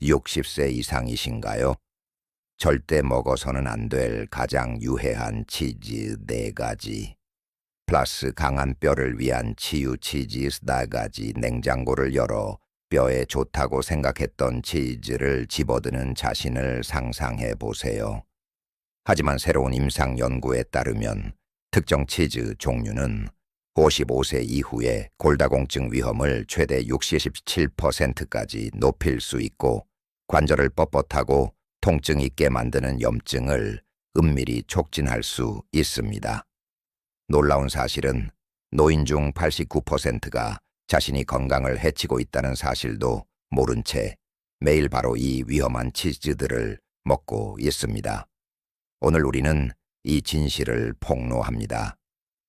60세 이상이신가요? 절대 먹어서는 안 될 가장 유해한 치즈 4가지, 플러스 강한 뼈를 위한 치유 치즈 4가지. 냉장고를 열어 뼈에 좋다고 생각했던 치즈를 집어드는 자신을 상상해 보세요. 하지만 새로운 임상 연구에 따르면 특정 치즈 종류는 55세 이후에 골다공증 위험을 최대 67%까지 높일 수 있고 관절을 뻣뻣하고 통증 있게 만드는 염증을 은밀히 촉진할 수 있습니다. 놀라운 사실은 노인 중 89%가 자신이 건강을 해치고 있다는 사실도 모른 채 매일 바로 이 위험한 치즈들을 먹고 있습니다. 오늘 우리는 이 진실을 폭로합니다.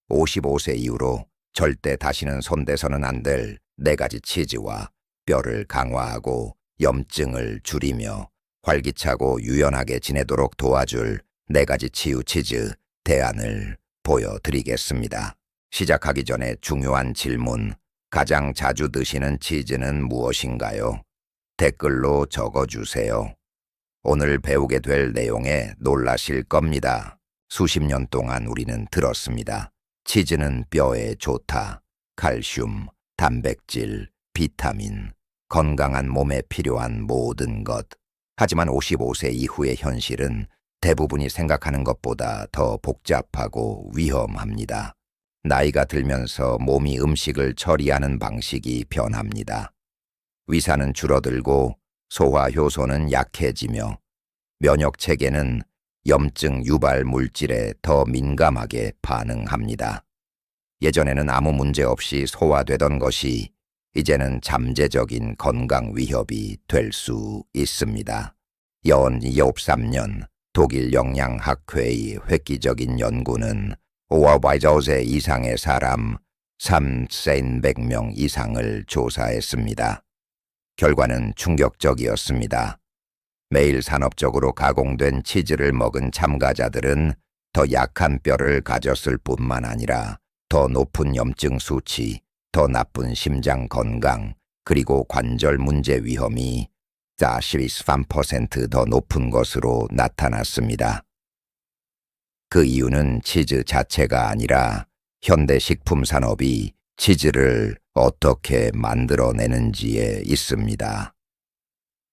55세 이후로 절대 다시는 손대서는 안 될 4가지 치즈와 뼈를 강화하고 염증을 줄이며 활기차고 유연하게 지내도록 도와줄 4가지 치유 치즈 대안을 보여드리겠습니다. 시작하기 전에 중요한 질문, 가장 자주 드시는 치즈는 무엇인가요? 댓글로 적어주세요. 오늘 배우게 될 내용에 놀라실 겁니다. 수십 년 동안 우리는 들었습니다. 치즈는 뼈에 좋다. 칼슘, 단백질, 비타민, 건강한 몸에 필요한 모든 것. 하지만 55세 이후의 현실은 대부분이 생각하는 것보다 더 복잡하고 위험합니다. 나이가 들면서 몸이 음식을 처리하는 방식이 변합니다. 위산은 줄어들고 소화 효소는 약해지며 면역 체계는 염증 유발 물질에 더 민감하게 반응합니다. 예전에는 아무 문제 없이 소화되던 것이 이제는 잠재적인 건강 위협이 될 수 있습니다. 연 23년 독일 영양학회의 획기적인 연구는 55세 이상의 사람 3,100명 이상을 조사했습니다. 결과는 충격적이었습니다. 매일 산업적으로 가공된 치즈를 먹은 참가자들은 더 약한 뼈를 가졌을 뿐만 아니라 더 높은 염증 수치, 더 나쁜 심장 건강, 그리고 관절 문제 위험이 43% 더 높은 것으로 나타났습니다. 그 이유는 치즈 자체가 아니라 현대 식품 산업이 치즈를 어떻게 만들어내는지에 있습니다.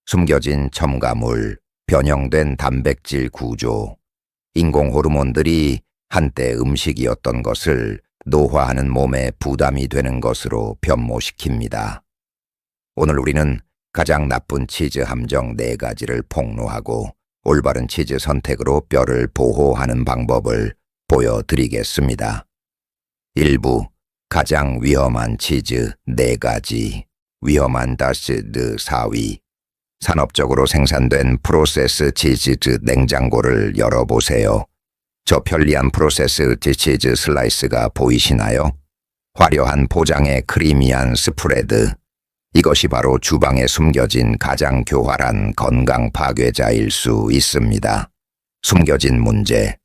숨겨진 첨가물, 변형된 단백질 구조, 인공 호르몬들이 한때 음식이었던 것을 노화하는 몸에 부담이 되는 것으로 변모시킵니다. 오늘 우리는 가장 나쁜 치즈 함정 4가지를 폭로하고 올바른 치즈 선택으로 뼈를 보호하는 방법을 보여드리겠습니다. 1부, 가장 위험한 치즈 4가지, 위험한 다시드 4위. 산업적으로 생산된 프로세스 치즈 냉장고를 열어보세요. 저 편리한 프로세스 치즈 슬라이스가 보이시나요? 화려한 포장의 크리미한 스프레드. 이것이 바로 주방에 숨겨진 가장 교활한 건강 파괴자일 수 있습니다. 숨겨진 문제.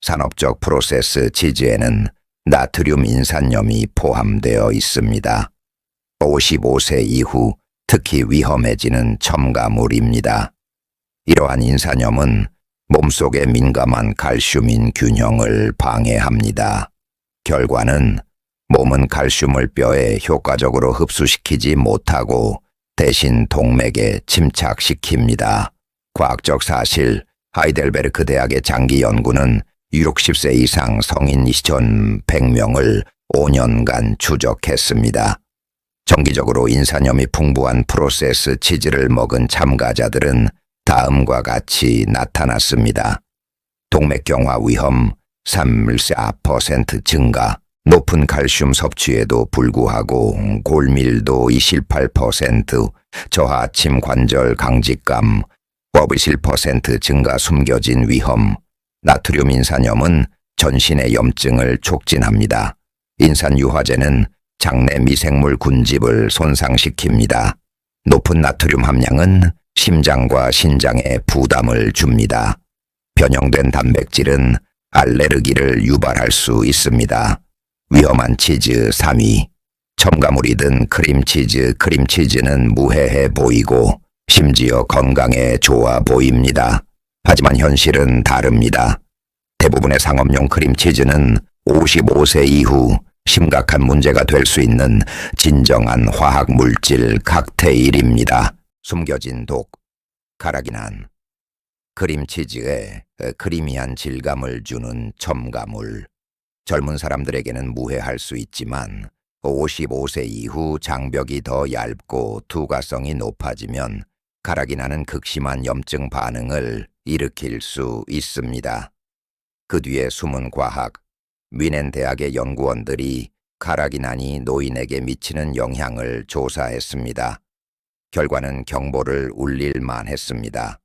산업적 프로세스 치즈에는 나트륨 인산염이 포함되어 있습니다. 55세 이후 특히 위험해지는 첨가물입니다. 이러한 인산염은 몸속의 민감한 칼슘인 균형을 방해합니다. 결과는 몸은 칼슘을 뼈에 효과적으로 흡수시키지 못하고 대신 동맥에 침착시킵니다. 과학적 사실, 하이델베르크 대학의 장기 연구는 60세 이상 성인 2,100명을 5년간 추적했습니다. 정기적으로 인산염이 풍부한 프로세스 치즈를 먹은 참가자들은 다음과 같이 나타났습니다. 동맥경화 위험 34% 증가, 높은 칼슘 섭취에도 불구하고 골밀도 28%, 저하침 관절 강직감 57% 증가, 숨겨진 위험. 나트륨 인산염은 전신의 염증을 촉진합니다. 인산 유화제는 장내 미생물 군집을 손상시킵니다. 높은 나트륨 함량은 심장과 신장에 부담을 줍니다. 변형된 단백질은 알레르기를 유발할 수 있습니다. 위험한 치즈 3위. 첨가물이 든 크림치즈. 크림치즈는 무해해 보이고 심지어 건강에 좋아 보입니다. 하지만 현실은 다릅니다. 대부분의 상업용 크림치즈는 55세 이후 심각한 문제가 될 수 있는 진정한 화학물질 칵테일입니다. 숨겨진 독, 카라기난. 크림치즈에 크리미한 질감을 주는 첨가물. 젊은 사람들에게는 무해할 수 있지만 55세 이후 장벽이 더 얇고 투과성이 높아지면 카라기난은 극심한 염증 반응을 일으킬 수 있습니다. 그 뒤에 숨은 과학, 뮌헨 대학의 연구원들이 카라기난이 노인에게 미치는 영향을 조사했습니다. 결과는 경보를 울릴 만했습니다.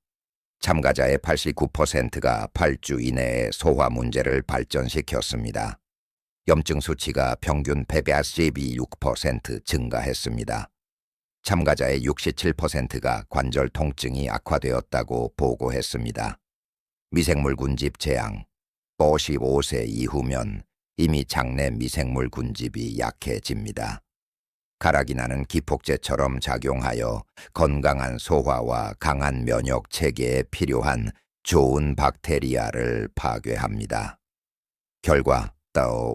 참가자의 89%가 8주 이내에 소화 문제를 발전시켰습니다. 염증 수치가 평균 112% 증가했습니다. 참가자의 67%가 관절 통증이 악화되었다고 보고했습니다. 미생물 군집 재앙. 55세 이후면 이미 장내 미생물 군집이 약해집니다. 카라기난은 기폭제처럼 작용하여 건강한 소화와 강한 면역 체계에 필요한 좋은 박테리아를 파괴합니다. 결과,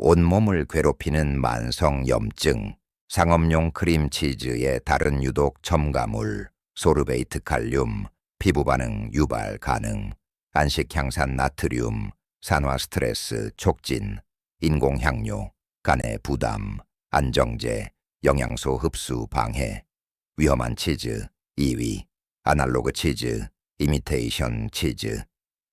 온몸을 괴롭히는 만성 염증, 상업용 크림치즈의 다른 유독 첨가물, 소르베이트 칼륨, 피부 반응 유발 가능, 안식향산 나트륨, 산화 스트레스 촉진, 인공향료, 간의 부담, 안정제, 영양소 흡수 방해, 위험한 치즈 2위, 아날로그 치즈, 이미테이션 치즈.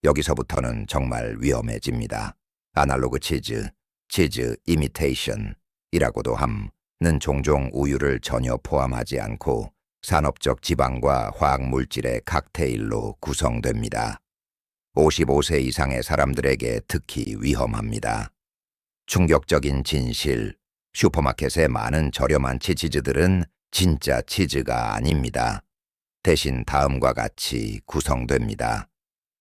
여기서부터는 정말 위험해집니다. 아날로그 치즈, 치즈 이미테이션이라고도 함는 종종 우유를 전혀 포함하지 않고 산업적 지방과 화학물질의 칵테일로 구성됩니다. 55세 이상의 사람들에게 특히 위험합니다. 충격적인 진실, 슈퍼마켓의 많은 저렴한 치즈들은 진짜 치즈가 아닙니다. 대신 다음과 같이 구성됩니다.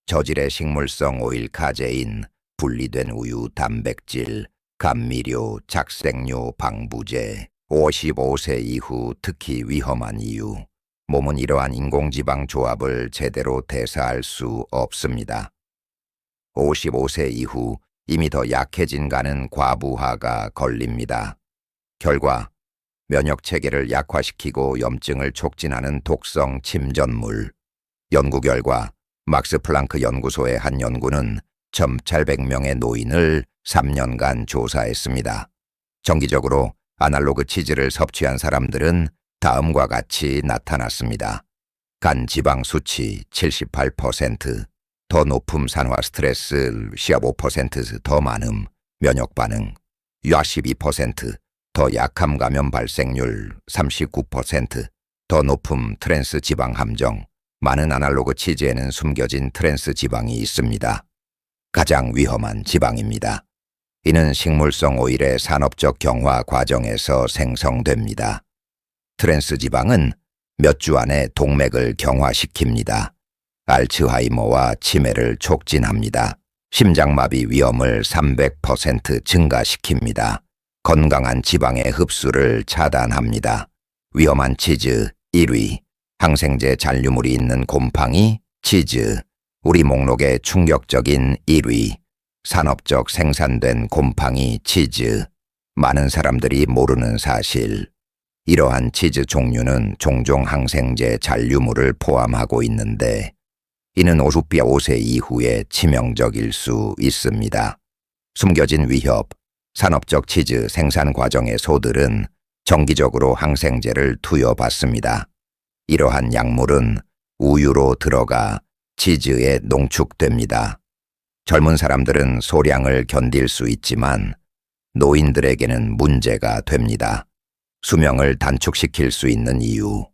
저질의 식물성 오일 카제인, 분리된 우유 단백질, 감미료, 착색료, 방부제. 55세 이후 특히 위험한 이유. 몸은 이러한 인공지방 조합을 제대로 대사할 수 없습니다. 55세 이후 이미 더 약해진 간은 과부하가 걸립니다. 결과, 면역체계를 약화시키고 염증을 촉진하는 독성 침전물. 연구 결과, 막스 플랑크 연구소의 한 연구는 1,800명의 노인을 3년간 조사했습니다. 정기적으로 아날로그 치즈를 섭취한 사람들은 다음과 같이 나타났습니다. 간 지방 수치 78%, 더 높음 산화 스트레스 15%더 많음, 면역 반응 12%, 더 약함 감염 발생률 39%, 더 높음 트랜스 지방 함정. 많은 아날로그 치즈에는 숨겨진 트랜스 지방이 있습니다. 가장 위험한 지방입니다. 이는 식물성 오일의 산업적 경화 과정에서 생성됩니다. 트랜스 지방은 몇 주 안에 동맥을 경화시킵니다. 알츠하이머와 치매를 촉진합니다. 심장마비 위험을 300% 증가시킵니다. 건강한 지방의 흡수를 차단합니다. 위험한 치즈 1위, 항생제 잔류물이 있는 곰팡이, 치즈. 우리 목록의 충격적인 1위, 산업적 생산된 곰팡이 치즈. 많은 사람들이 모르는 사실. 이러한 치즈 종류는 종종 항생제 잔류물을 포함하고 있는데 이는 55세 이후에 치명적일 수 있습니다. 숨겨진 위협. 산업적 치즈 생산 과정의 소들은 정기적으로 항생제를 투여받습니다. 이러한 약물은 우유로 들어가 치즈에 농축됩니다. 젊은 사람들은 소량을 견딜 수 있지만 노인들에게는 문제가 됩니다. 수명을 단축시킬 수 있는 이유.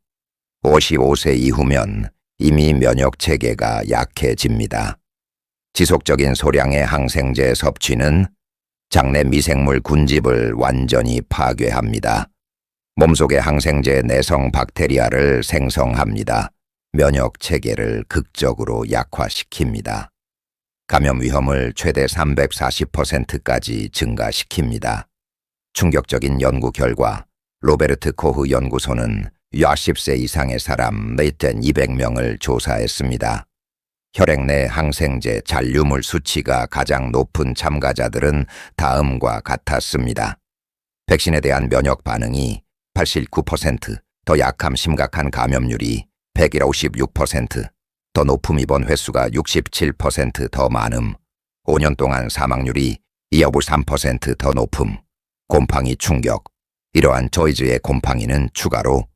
55세 이후면 이미 면역 체계가 약해집니다. 지속적인 소량의 항생제 섭취는 장내 미생물 군집을 완전히 파괴합니다. 몸속의 항생제 내성 박테리아를 생성합니다. 면역 체계를 극적으로 약화시킵니다. 감염 위험을 최대 340%까지 증가시킵니다. 충격적인 연구 결과 로베르트 코흐 연구소는 60세 이상의 사람 4,200명을 조사했습니다. 혈액 내 항생제 잔류물 수치가 가장 높은 참가자들은 다음과 같았습니다. 백신에 대한 면역 반응이 89%, 더 약함 심각한 감염률이 156%, 더 높음 입원 횟수가 67% 더 많음, 5년 동안 사망률이 2.3%더 높음, 곰팡이 충격. 이러한 조이즈의 곰팡이는 추가로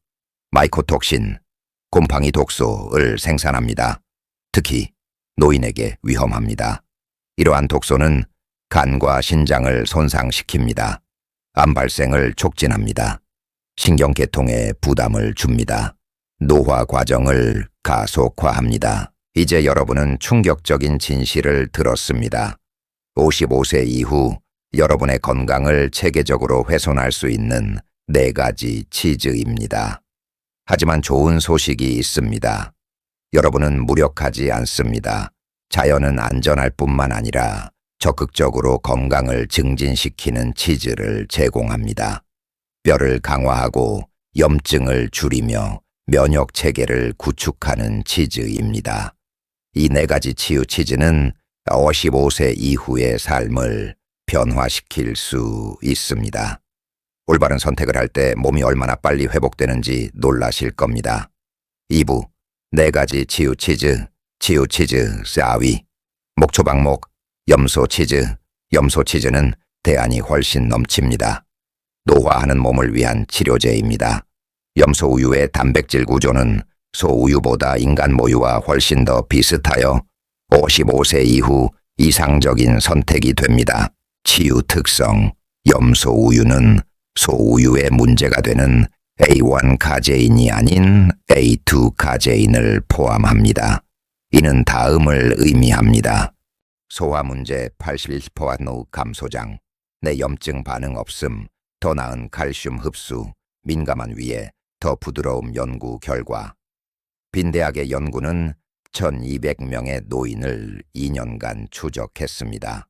마이코톡신, 곰팡이 독소를 생산합니다. 특히 노인에게 위험합니다. 이러한 독소는 간과 신장을 손상시킵니다. 암 발생을 촉진합니다. 신경계통에 부담을 줍니다. 노화 과정을 가속화합니다. 이제 여러분은 충격적인 진실을 들었습니다. 55세 이후 여러분의 건강을 체계적으로 훼손할 수 있는 4가지 치즈입니다. 하지만 좋은 소식이 있습니다. 여러분은 무력하지 않습니다. 자연은 안전할 뿐만 아니라 적극적으로 건강을 증진시키는 치즈를 제공합니다. 뼈를 강화하고 염증을 줄이며 면역 체계를 구축하는 치즈입니다. 이 4가지 치유 치즈는 55세 이후의 삶을 변화시킬 수 있습니다. 올바른 선택을 할 때 몸이 얼마나 빨리 회복되는지 놀라실 겁니다. 2부 4가지 치유 치즈 4위. 목초박목 염소 치즈. 염소 치즈는 대안이 훨씬 넘칩니다. 노화하는 몸을 위한 치료제입니다. 염소 우유의 단백질 구조는 소 우유보다 인간 모유와 훨씬 더 비슷하여 55세 이후 이상적인 선택이 됩니다. 치유 특성. 염소 우유는 소 우유에 문제가 되는 A1 카제인이 아닌 A2 카제인을 포함합니다. 이는 다음을 의미합니다. 소화 문제 81% 감소장, 내 염증 반응 없음, 더 나은 칼슘 흡수, 민감한 위에 더 부드러움 연구 결과. 빈대학의 연구는 1,200명의 노인을 2년간 추적했습니다.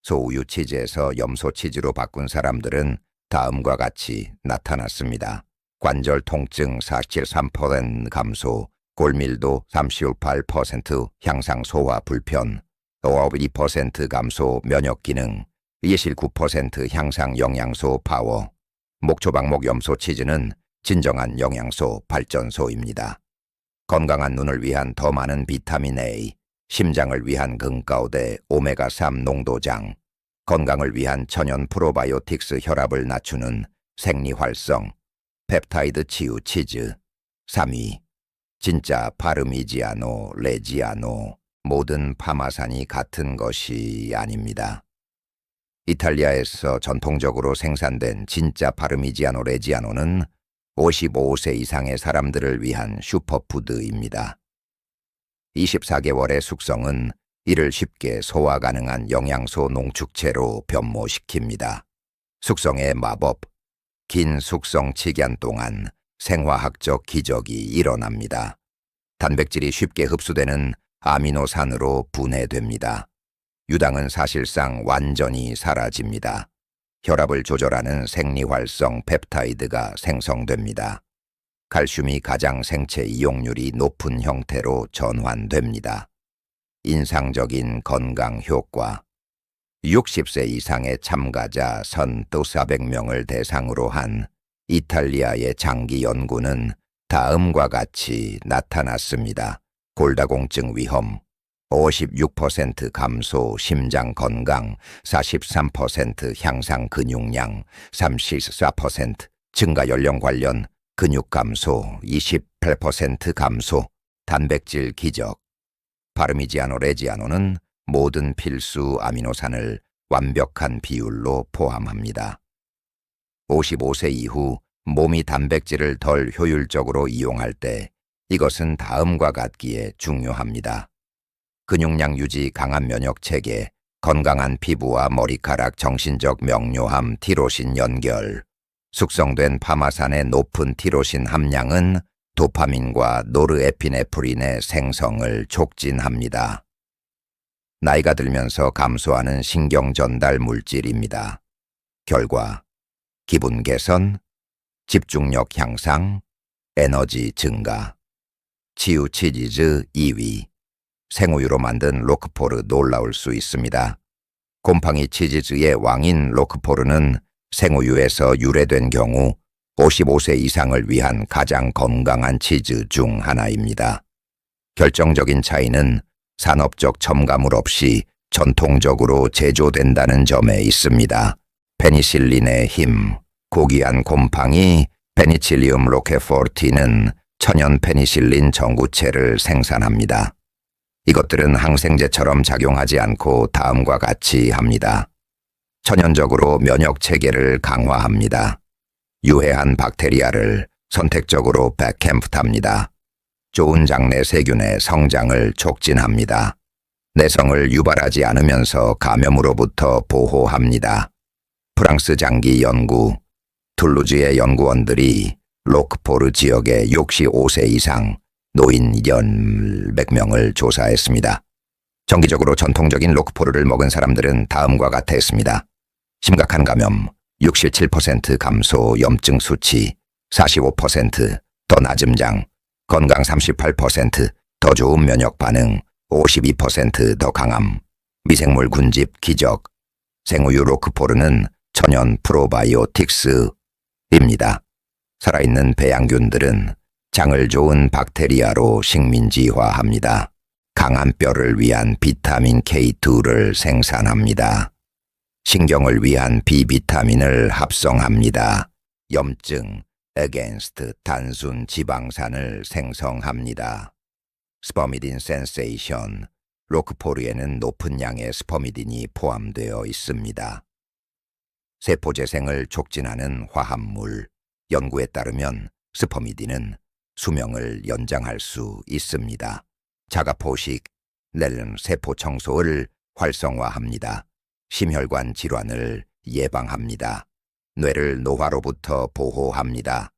소우유 치즈에서 염소 치즈로 바꾼 사람들은 다음과 같이 나타났습니다. 관절 통증 43% 감소, 골밀도 38% 향상 소화 불편, 52% 감소 면역 기능, 29% 향상 영양소 파워. 목초박목 염소 치즈는 진정한 영양소 발전소입니다. 건강한 눈을 위한 더 많은 비타민 A, 심장을 위한 금가오대 오메가3 농도장, 건강을 위한 천연 프로바이오틱스 혈압을 낮추는 생리활성, 펩타이드 치유 치즈. 3위. 진짜 파르미지아노 레지아노. 모든 파마산이 같은 것이 아닙니다. 이탈리아에서 전통적으로 생산된 진짜 파르미지아노 레지아노는 55세 이상의 사람들을 위한 슈퍼푸드입니다. 24개월의 숙성은 이를 쉽게 소화 가능한 영양소 농축체로 변모시킵니다. 숙성의 마법. 긴 숙성期간 동안 생화학적 기적이 일어납니다. 단백질이 쉽게 흡수되는 아미노산으로 분해됩니다. 유당은 사실상 완전히 사라집니다. 혈압을 조절하는 생리활성 펩타이드가 생성됩니다. 칼슘이 가장 생체 이용률이 높은 형태로 전환됩니다. 인상적인 건강 효과. 60세 이상의 참가자 1,400명을 대상으로 한 이탈리아의 장기 연구는 다음과 같이 나타났습니다. 골다공증 위험 56% 감소, 심장 건강 43% 향상, 근육량 34% 증가, 연령 관련 근육 감소 28% 감소, 단백질 기적. 파르미지아노 레지아노는 모든 필수 아미노산을 완벽한 비율로 포함합니다. 55세 이후 몸이 단백질을 덜 효율적으로 이용할 때 이것은 다음과 같기에 중요합니다. 근육량 유지, 강한 면역 체계, 건강한 피부와 머리카락, 정신적 명료함, 티로신 연결. 숙성된 파마산의 높은 티로신 함량은 도파민과 노르에피네프린의 생성을 촉진합니다. 나이가 들면서 감소하는 신경 전달 물질입니다. 결과, 기분 개선, 집중력 향상, 에너지 증가. 치유 치즈 2위. 생우유로 만든 로크포르 놀라울 수 있습니다. 곰팡이 치즈의 왕인 로크포르는 생우유에서 유래된 경우 55세 이상을 위한 가장 건강한 치즈 중 하나입니다. 결정적인 차이는 산업적 첨가물 없이 전통적으로 제조된다는 점에 있습니다. 페니실린의 힘. 고귀한 곰팡이 페니칠리움 로케포르티는 천연 페니실린 전구체를 생산합니다. 이것들은 항생제처럼 작용하지 않고 다음과 같이 합니다. 천연적으로 면역 체계를 강화합니다. 유해한 박테리아를 선택적으로 백캠프합니다. 좋은 장내 세균의 성장을 촉진합니다. 내성을 유발하지 않으면서 감염으로부터 보호합니다. 프랑스 장기 연구. 툴루즈의 연구원들이 로크포르 지역의 65세 이상 노인 1,100명을 조사했습니다. 정기적으로 전통적인 로크포르를 먹은 사람들은 다음과 같았습니다. 심각한 감염 67% 감소, 염증 수치 45%, 더 낮은 장, 건강 38%, 더 좋은 면역 반응 52%더 강함, 미생물 군집 기적. 생우유 로크포르는 천연 프로바이오틱스입니다. 살아있는 배양균들은 장을 좋은 박테리아로 식민지화합니다. 강한 뼈를 위한 비타민 K2를 생산합니다. 신경을 위한 B비타민을 합성합니다. 염증, against 단순 지방산을 생성합니다. 스퍼미딘 센세이션. 로크포르에는 높은 양의 스퍼미딘이 포함되어 있습니다. 세포재생을 촉진하는 화합물. 연구에 따르면 스퍼미딘은 수명을 연장할 수 있습니다. 자가포식, 렐름 세포 청소를 활성화합니다. 심혈관 질환을 예방합니다. 뇌를 노화로부터 보호합니다.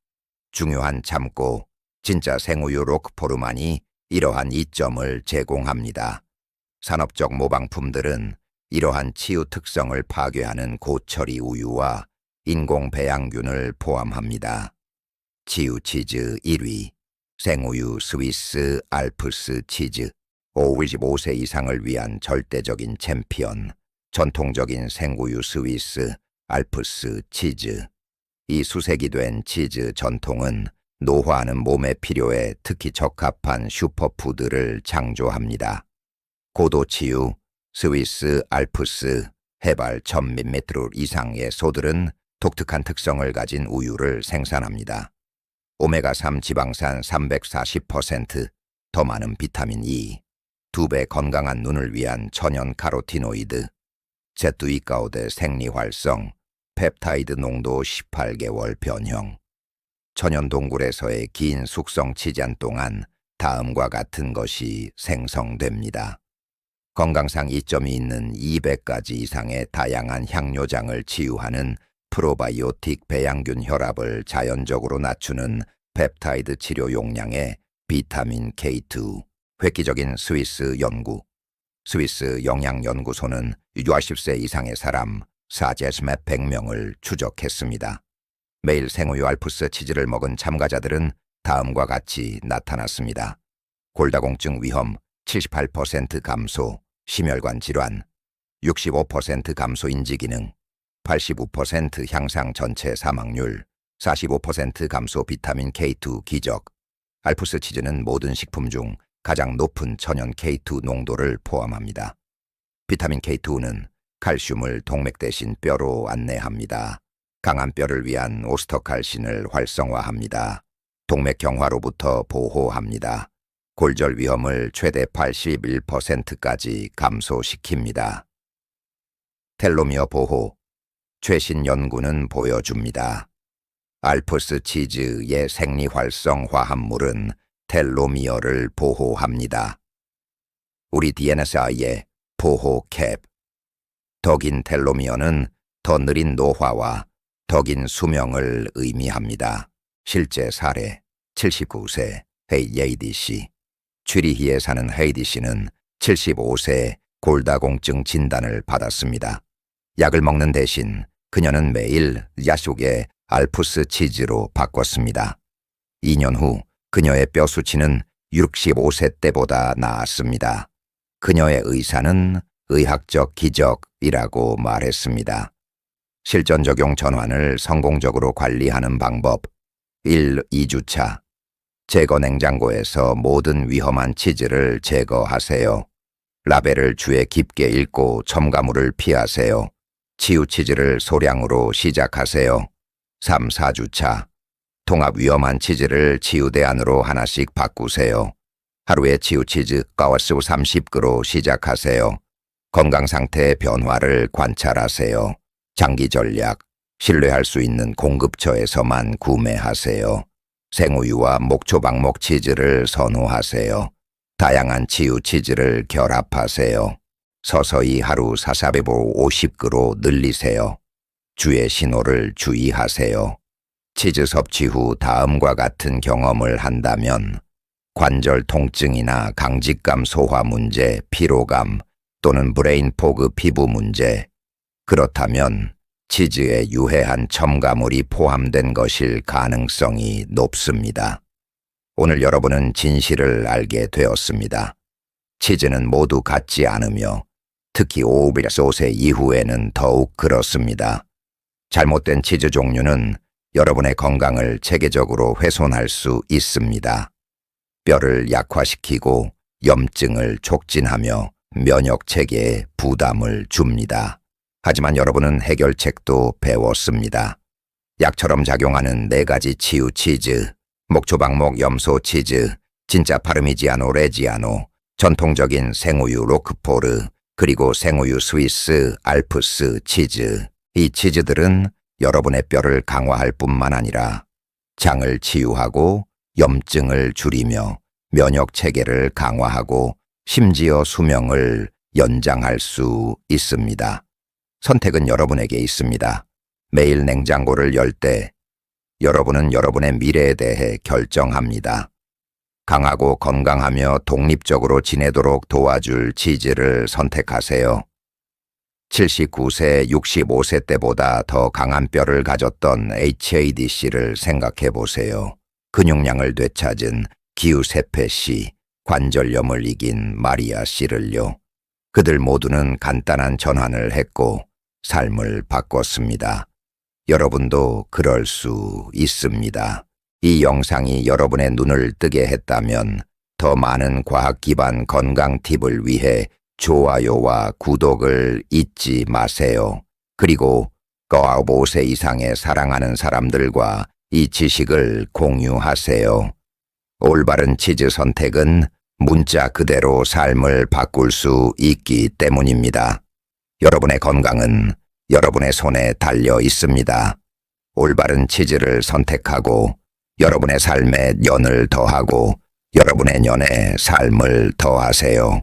중요한 참고, 진짜 생우유 로크포르만이 이러한 이점을 제공합니다. 산업적 모방품들은 이러한 치유 특성을 파괴하는 고처리 우유와 인공 배양균을 포함합니다. 치유 치즈 1위. 생우유 스위스 알프스 치즈. 55세 이상을 위한 절대적인 챔피언. 전통적인 생우유 스위스 알프스 치즈. 이 수색이 된 치즈 전통은 노화하는 몸의 필요에 특히 적합한 슈퍼푸드를 창조합니다. 고도 치유 스위스 알프스. 해발 1000m 이상의 소들은 독특한 특성을 가진 우유를 생산합니다. 오메가3 지방산 340%, 더 많은 비타민 E, 2배 건강한 눈을 위한 천연 카로티노이드, 제뚜이 가우데 생리활성, 펩타이드 농도 18개월 변형. 천연 동굴에서의 긴 숙성期간 동안 다음과 같은 것이 생성됩니다. 건강상 이점이 있는 200가지 이상의 다양한 향료장을 치유하는 프로바이오틱 배양균 혈압을 자연적으로 낮추는 펩타이드 치료 용량의 비타민 K2. 획기적인 스위스 연구. 스위스 영양연구소는 60세 이상의 사람 4제스맵 100명을 추적했습니다. 매일 생우유 알프스 치즈를 먹은 참가자들은 다음과 같이 나타났습니다. 골다공증 위험 78% 감소, 심혈관 질환 65% 감소 인지기능, 85% 향상 전체 사망률, 45% 감소 비타민 K2 기적. 알프스 치즈는 모든 식품 중 가장 높은 천연 K2 농도를 포함합니다. 비타민 K2는 칼슘을 동맥 대신 뼈로 안내합니다. 강한 뼈를 위한 오스터칼신을 활성화합니다. 동맥 경화로부터 보호합니다. 골절 위험을 최대 81%까지 감소시킵니다. 텔로미어 보호. 최신 연구는 보여줍니다. 알프스 치즈의 생리활성 화합물은 텔로미어를 보호합니다. 우리 DNS의 보호 캡. 더 긴 텔로미어는 더 느린 노화와 더 긴 수명을 의미합니다. 실제 사례 79세 헤이디 씨. 취리히에 사는 헤이디 씨는 75세 골다공증 진단을 받았습니다. 약을 먹는 대신 그녀는 매일 야식에 알프스 치즈로 바꿨습니다. 2년 후 그녀의 뼈 수치는 65세 때보다 나았습니다. 그녀의 의사는 의학적 기적이라고 말했습니다. 실전 적용 전환을 성공적으로 관리하는 방법. 1. 2주차. 제거 냉장고에서 모든 위험한 치즈를 제거하세요. 라벨을 주의 깊게 읽고 첨가물을 피하세요. 치유 치즈를 소량으로 시작하세요. 3. 4주차. 통합 위험한 치즈를 치유대 안으로 하나씩 바꾸세요. 하루에 치유 치즈 가와스 30그로 시작하세요. 건강 상태의 변화를 관찰하세요. 장기 전략. 신뢰할 수 있는 공급처에서만 구매하세요. 생우유와 목초박목 치즈를 선호하세요. 다양한 치유 치즈를 결합하세요. 서서히 하루 사사베보 50그로 늘리세요. 주의 신호를 주의하세요. 치즈 섭취 후 다음과 같은 경험을 한다면 관절 통증이나 강직감 소화 문제, 피로감 또는 브레인 포그 피부 문제, 그렇다면 치즈에 유해한 첨가물이 포함된 것일 가능성이 높습니다. 오늘 여러분은 진실을 알게 되었습니다. 치즈는 모두 같지 않으며 특히 오브리 소스 이후에는 더욱 그렇습니다. 잘못된 치즈 종류는 여러분의 건강을 체계적으로 훼손할 수 있습니다. 뼈를 약화시키고 염증을 촉진하며 면역 체계에 부담을 줍니다. 하지만 여러분은 해결책도 배웠습니다. 약처럼 작용하는 4가지 치유 치즈, 목초박목 염소 치즈, 진짜 파르미지아노 레지아노, 전통적인 생우유 로크포르, 그리고 생우유 스위스 알프스 치즈. 이 치즈들은 여러분의 뼈를 강화할 뿐만 아니라 장을 치유하고 염증을 줄이며 면역 체계를 강화하고 심지어 수명을 연장할 수 있습니다. 선택은 여러분에게 있습니다. 매일 냉장고를 열 때 여러분은 여러분의 미래에 대해 결정합니다. 강하고 건강하며 독립적으로 지내도록 도와줄 치즈를 선택하세요. 79세, 65세 때보다 더 강한 뼈를 가졌던 HADC를 생각해 보세요. 근육량을 되찾은 기우세페 씨, 관절염을 이긴 마리아 씨를요. 그들 모두는 간단한 전환을 했고 삶을 바꿨습니다. 여러분도 그럴 수 있습니다. 이 영상이 여러분의 눈을 뜨게 했다면 더 많은 과학 기반 건강 팁을 위해 좋아요와 구독을 잊지 마세요. 그리고 95세 이상의 사랑하는 사람들과 이 지식을 공유하세요. 올바른 치즈 선택은 문자 그대로 삶을 바꿀 수 있기 때문입니다. 여러분의 건강은 여러분의 손에 달려 있습니다. 올바른 치즈를 선택하고 여러분의 삶에 연을 더하고 여러분의 년에 삶을 더하세요.